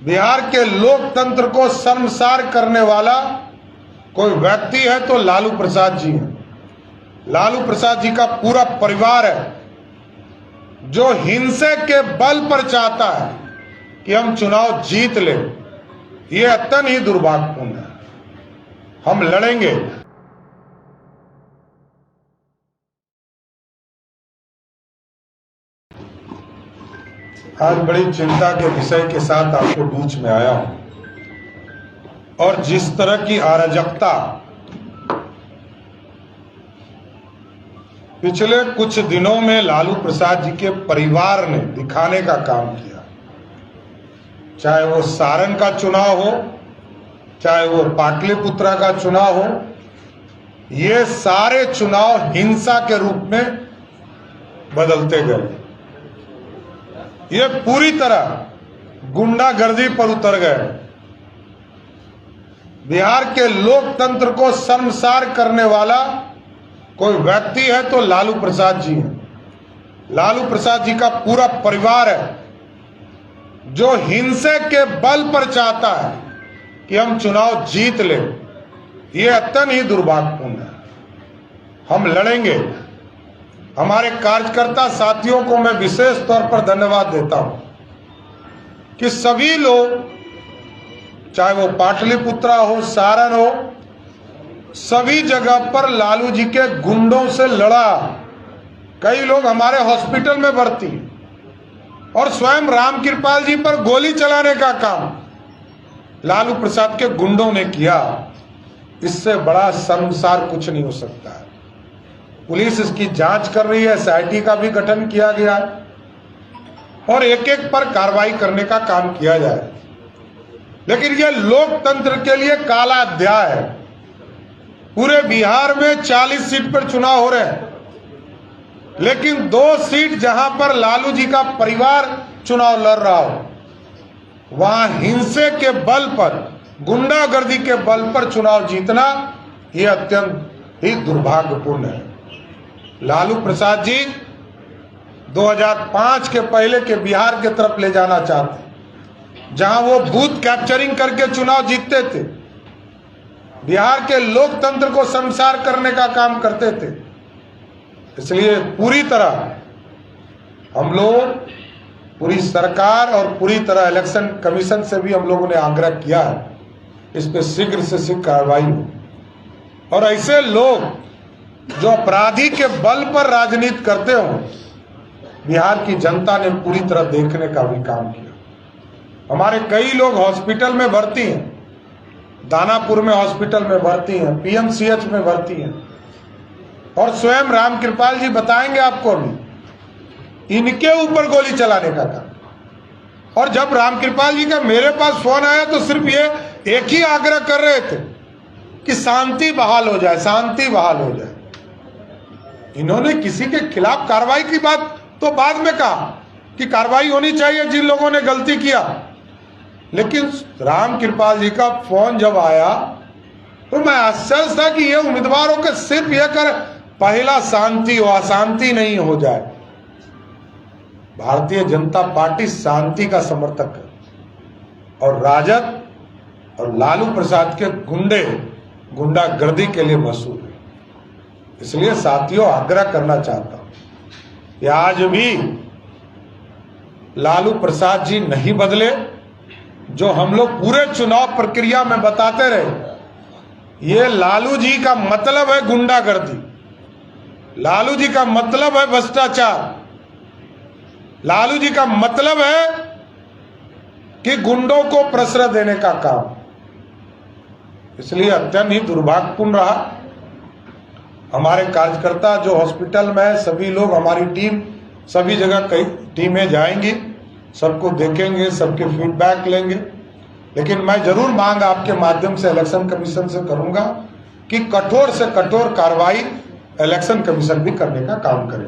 बिहार के लोकतंत्र को शर्मसार करने वाला कोई व्यक्ति है तो लालू प्रसाद जी हैं। लालू प्रसाद जी का पूरा परिवार है जो हिंसा के बल पर चाहता है कि हम चुनाव जीत लें। ये अत्यंत ही दुर्भाग्यपूर्ण है। हम लड़ेंगे। आज बड़ी चिंता के विषय के साथ आपके बीच में आया हूं और जिस तरह की अराजकता पिछले कुछ दिनों में लालू प्रसाद जी के परिवार ने दिखाने का काम किया, चाहे वो सारण का चुनाव हो, चाहे वो पाटलिपुत्रा का चुनाव हो, ये सारे चुनाव हिंसा के रूप में बदलते गए। ये पूरी तरह गुंडागर्दी पर उतर गए। बिहार के लोकतंत्र को शर्मसार करने वाला कोई व्यक्ति है तो लालू प्रसाद जी हैं। लालू प्रसाद जी का पूरा परिवार है जो हिंसा के बल पर चाहता है कि हम चुनाव जीत लें। ये अत्यंत ही दुर्भाग्यपूर्ण है। हम लड़ेंगे। हमारे कार्यकर्ता साथियों को मैं विशेष तौर पर धन्यवाद देता हूं कि सभी लोग, चाहे वो पाटलिपुत्रा हो, सारण हो, सभी जगह पर लालू जी के गुंडों से लड़ा। कई लोग हमारे हॉस्पिटल में भर्ती और स्वयं रामकृपाल जी पर गोली चलाने का काम लालू प्रसाद के गुंडों ने किया। इससे बड़ा शर्मसार कुछ नहीं हो सकता है। पुलिस इसकी जांच कर रही है, SIT का भी गठन किया गया है और एक एक पर कार्रवाई करने का काम किया जाए। लेकिन यह लोकतंत्र के लिए काला अध्याय है। पूरे बिहार में 40 सीट पर चुनाव हो रहे हैं, लेकिन 2 सीट जहां पर लालू जी का परिवार चुनाव लड़ रहा हो, वहां हिंसा के बल पर, गुंडागर्दी के बल पर चुनाव जीतना यह अत्यंत ही दुर्भाग्यपूर्ण है। लालू प्रसाद जी 2005 के पहले के बिहार के तरफ ले जाना चाहते, जहां वो बूथ कैप्चरिंग करके चुनाव जीतते थे, बिहार के लोकतंत्र को शर्मसार करने का काम करते थे। इसलिए पूरी तरह हम लोग, पूरी सरकार और पूरी तरह इलेक्शन कमीशन से भी हम लोगों ने आग्रह किया है इस पे शीघ्र से शीघ्र कार्रवाई हो और ऐसे लोग जो अपराधी के बल पर राजनीति करते हो, बिहार की जनता ने पूरी तरह देखने का भी काम किया। हमारे कई लोग हॉस्पिटल में भर्ती हैं, दानापुर में हॉस्पिटल में भर्ती हैं, PMCH में भर्ती हैं और स्वयं रामकृपाल जी बताएंगे आपको अभी, इनके ऊपर गोली चलाने का काम। और जब रामकृपाल जी का मेरे पास फोन आया तो सिर्फ ये एक ही आग्रह कर रहे थे कि शांति बहाल हो जाए, शांति बहाल हो जाए। इन्होंने किसी के खिलाफ कार्रवाई की बात तो बाद में कहा कि कार्रवाई होनी चाहिए जिन लोगों ने गलती किया, लेकिन रामकृपाल जी का फोन जब आया तो मैं आश्चर्य था कि ये उम्मीदवारों के सिर्फ यह कर पहला शांति हो, अशांति नहीं हो जाए। भारतीय जनता पार्टी शांति का समर्थक है और राजद और लालू प्रसाद के गुंडे गुंडागर्दी के लिए मशहूर है। इसलिए साथियों, आग्रह करना चाहता हूं कि आज भी लालू प्रसाद जी नहीं बदले। जो हम लोग पूरे चुनाव प्रक्रिया में बताते रहे, ये लालू जी का मतलब है गुंडागर्दी, लालू जी का मतलब है भ्रष्टाचार, लालू जी का मतलब है कि गुंडों को प्रश्रय देने का काम। इसलिए अत्यंत ही दुर्भाग्यपूर्ण रहा। हमारे कार्यकर्ता जो हॉस्पिटल में है, सभी लोग, हमारी टीम सभी जगह कई टीमें जाएंगी, सबको देखेंगे, सबके फीडबैक लेंगे। लेकिन मैं जरूर मांग आपके माध्यम से इलेक्शन कमीशन से करूंगा कि कठोर से कठोर कार्रवाई इलेक्शन कमीशन भी करने का काम करे।